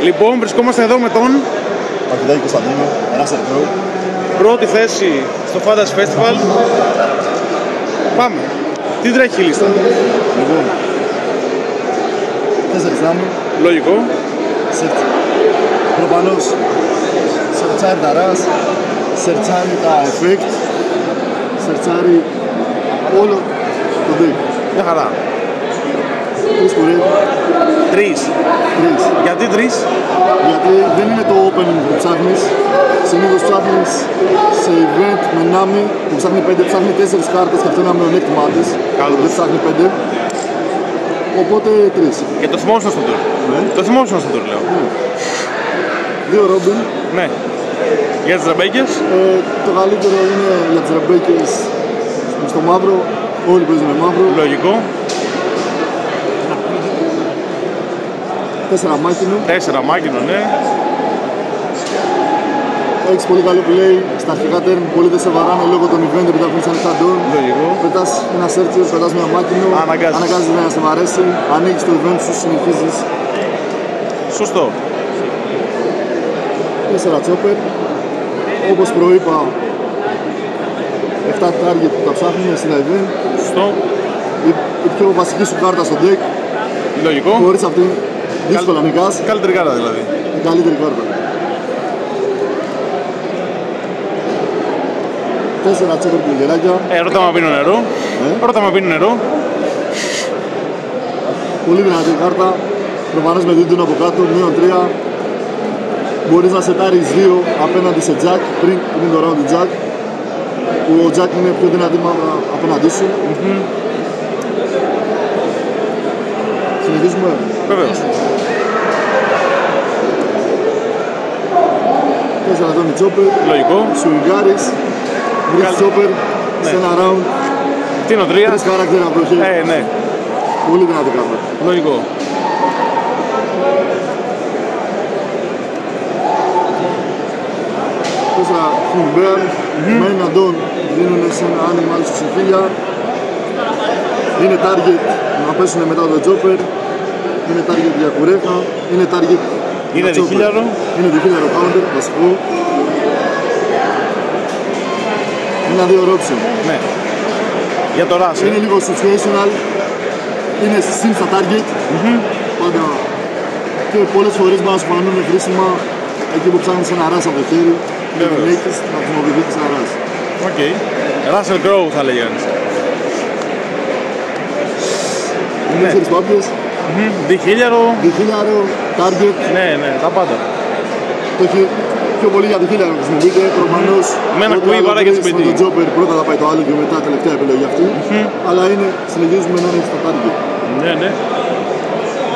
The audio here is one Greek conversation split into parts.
Λοιπόν, βρισκόμαστε εδώ με τον Αρχιδάκη Κωνσταντίνο, Russell Crowe. Πρώτη θέση στο Fantasy Festival. Πάμε. Τι τρέχει η λίστα? Λοιπόν, 4 δάμοι. Λογικό. Προφανώς σερτσάρει τα RAS, σερτσάρει τα effect, σερτσάρει όλο το deck. Μια χαρά. 3 κουρέδι. 3. Γιατί 3? Γιατί δεν είναι το opening που ψάχνεις. Συνήθως ψάχνεις σε event με Nami που ψάχνει 5, ψάχνει 4 κάρτες και αυτό είναι ένα μειονέκτημά της. Δεν ψάχνει 5. Οπότε 3. Και το θυμόσουν στο tour. Ναι. Το θυμόσουν στο tour, λέω. Ναι. 2 Robin. Ναι. Για τις ραμπέκες. Το καλύτερο είναι για τις ραμπέκες στο μαύρο. Όλοι παίζουν με μαύρο. Λογικό. 4 μάκινο. 4 μάκινο, ναι. Έχεις πολύ καλό play. Στα αρχικά term πολλοί δεν σε βαράνε λόγω των event επειδή έχουν σαν χαντών. Λογικό. Πετάς ένα searcher, πετάς μια μάκινο. Αναγκάζεις να σε βαρέσει. Ανοίγεις το event σου, συνεχίζεις. Σωστό. 4 chopper. Όπως προείπα, 7 target που τα ψάχνουμε στην event. Σωστό. Η πιο βασική σου κάρτα στο deck. Λογικό. Χωρίς αυτή δύσκολα νικάς. Καλύτερη κάρτα δηλαδή. Η καλύτερη κάρτα. 4 chopper πληγεράκια. Ρώτα μα πίνω νερό. Ρώτα μα πίνω νερό. Πολύ δυνατή κάρτα. Προφανώς με δίντουν από κάτω, μείον 3. Μπορείς να σετάρεις 2 απέναντι σε Jack πριν το round του Jack. Που ο Jack είναι πιο δυνατή απέναντί σου. Συνεχίζουμε. Βεβαίως. 4 τον chopper. Λογικό. Σουιγγάρεις. Βρεις chopper σε ένα round. Τι είναι ο 3? 3 χαρακτήρα προχή. Ναι. Πολύ δυνατή κάρτα. Λογικό. 4 King Bear. Με έναν don δίνουν σε ένα animal στη συμφίλια. Είναι target να πέσουν μετά το chopper. Είναι target για κουρέφα. Είναι target Είναι για chopper. διχίλιαρο. Είναι διχίλιαρο counter, βασικό. Είναι ένα 2 option. Ναι. Για το RAS. Είναι λίγο situational. Είναι συν στα target. Πάντα. Και πολλές φορές μας φανούν χρήσιμα εκεί που ψάχνεις ένα RAS από το χέρι. Και δεν έχεις να χρησιμοποιήσεις ένα RAS. Οκ. Russell Crowe θα λέγει κανείς. Ναι. 4 πάπιες. Διχίλιαρο. Διχίλιαρο, target. Ναι, τα πάντα. Το έχει πιο πολύ για διχίλιαρο χρησιμοποιείται. Προφανώς Με ένα κουί βάρα για το σπίτι. με τον chopper πρώτα θα πάει το άλλο και μετά τελευταία επιλογή αυτή. Αλλά είναι, συνεχίζουμε να είναι στα target. Ναι.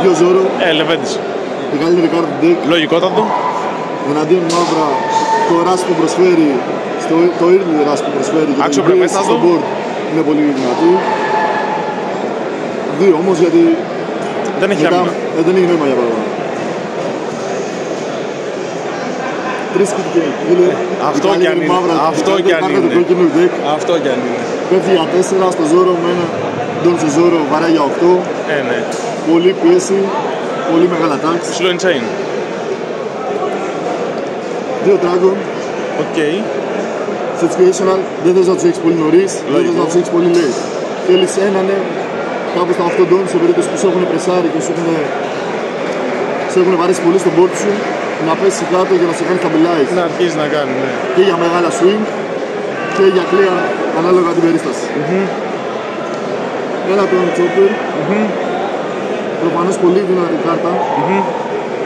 2 Zoro. Λεβέντης. Η καλύτερη κάρτα του deck. Λογικότατο. Εναντίον μαύρα το RAS που προσφέρει, το early RAS που προσφέρει και αξιοπρεπέστατο. στο board είναι πολύ δυνατή. 2 όμως γιατί Δεν έχει μετά άμυνα. δεν έχει νόημα για παράδειγμα. 3 κίτρινοι. Αυτό κι αν είναι. Αυτό κι αν είναι. Αυτό κι αν είναι. Πέφτει για 4 στο Zoro με ένα Don σε Zoro βαράει για 8. Ναι. Πολύ πίεση, πολύ μεγάλα tax. Slow and chain. 2 Dragon. Οκ. Situational, δεν θες να τους έχεις πολύ νωρίς, δεν θες να τους έχεις πολύ late. Θέλεις έναν κάπου στα 8 Don σε περίπτωση που σου έχουν πρεσάρει και σε έχουν βαρέσει πολύ στον board σου να πέσει κάτω για να σε κάνει stabilize. Να αρχίσει να κάνει, ναι. Και για μεγάλα swing και για clear ανάλογα την περίσταση. Ένα τον chopper. Προφανώς πολύ δυνατή κάρτα.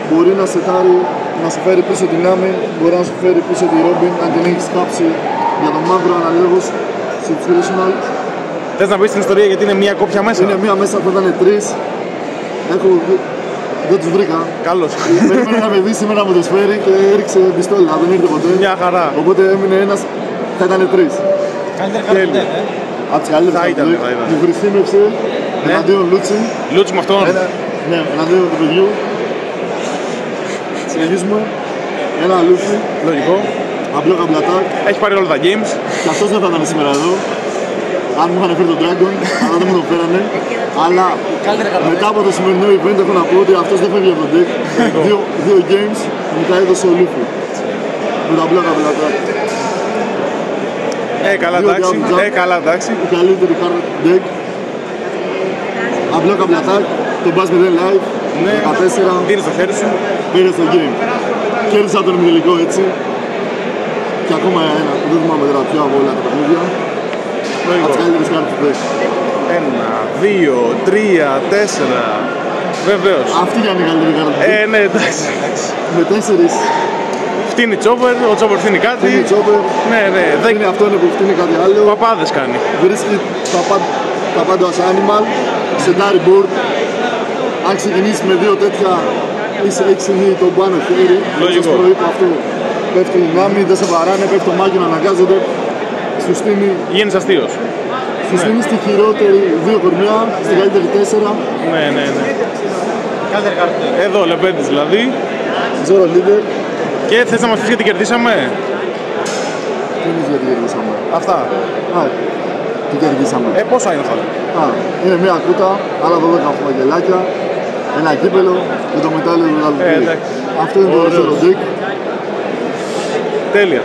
Μπορεί να σετάρει, να σου φέρει πίσω την Nami, μπορεί να σου φέρει πίσω τη Robin αν την έχεις κάψει για τον μαύρο αναλόγως situational. Θες να πεις την ιστορία γιατί είναι μία κόπια μέσα? Είναι μία μέσα που ήταν 3. Δεν τους βρήκα. Καλώς. Περίμενε να με δει σήμερα να μου το σφαίρει και έριξε πιστόλια, δεν ήρθε ποτέ. Μια χαρά. Οπότε έμεινε ένας, θα ήταν 3. Καλύτερη κάρτα του deck, Από τις καλύτερες Θα ήταν. Μου χρησιμεύσε εναντίον Λούτσιν. Λούτσι με αυτόν. Ναι, εναντίον του παιδιού. Συνεχίζουμε. Ένα Λούφι. Λογικό. Απλό καμπλατάκ. Έχει πάρει όλα τα games. Και αυτός δεν θα ήταν σήμερα εδώ. αν μου είχαν φέρει τον Dragon, αλλά δεν μου το φέρανε. Αλλά μετά από το σημερινό event έχω να πω ότι αυτός δεν φεύγει από το deck. Δύο games μου τα έδωσε ο Λούφι. Με τα μπλόκα πλατά. Καλά εντάξει. Η καλύτερη hard deck. Αμπλόκα πλατά, τον πας με live. Ναι, 14. δίνεις το χέρι σου. Πήρες το game. Κέρδισα τον ημιτελικό έτσι. Και ακόμα ένα που δεν θυμάμαι τώρα πιο από όλα τα παιχνίδια. Από τις καλύτερες κάρτες του deck. 1, 2, 3, 4. Βεβαίως. Αυτή για είναι η καλύτερη κάρτα. Ναι, εντάξει. Με 4. Φτύνει τσόπερ, ο τσόπερ φτύνει κάτι. Φτύνει τσόπερ. Ναι. Είναι αυτό είναι που φτύνει κάτι άλλο. Παπάδες κάνει. Βρίσκει τα πάντα ως animal. Σεντάρι board. Αν ξεκινήσει με δύο τέτοια, έχεις συνήθει τον πάνω χέρι. Λογικό. Σας προείπα αυτό. Πέφτει η δυνάμει, δεν σε βαράνε, πέφτει το μάκιο να αναγκάζεται. Σου στείνει. Γίνεις αστείος. Σου στείνει στη χειρότερη 2 κορμιά, στην καλύτερη 4. Ναι. Εδώ Λεπέντης δηλαδή. Zoro leader. Και θες να μας πεις γιατί κερδίσαμε? Τι είναι γιατί κερδίσαμε? Αυτά. Τι κερδίσαμε? Πόσα είναι αυτά? Είναι μια κούτα, άλλα 12 φαγγελάκια, ένα κύπελο και το μετάλλιο του Λαλουτή. Αυτό είναι το δεύτερο deck. Τέλεια.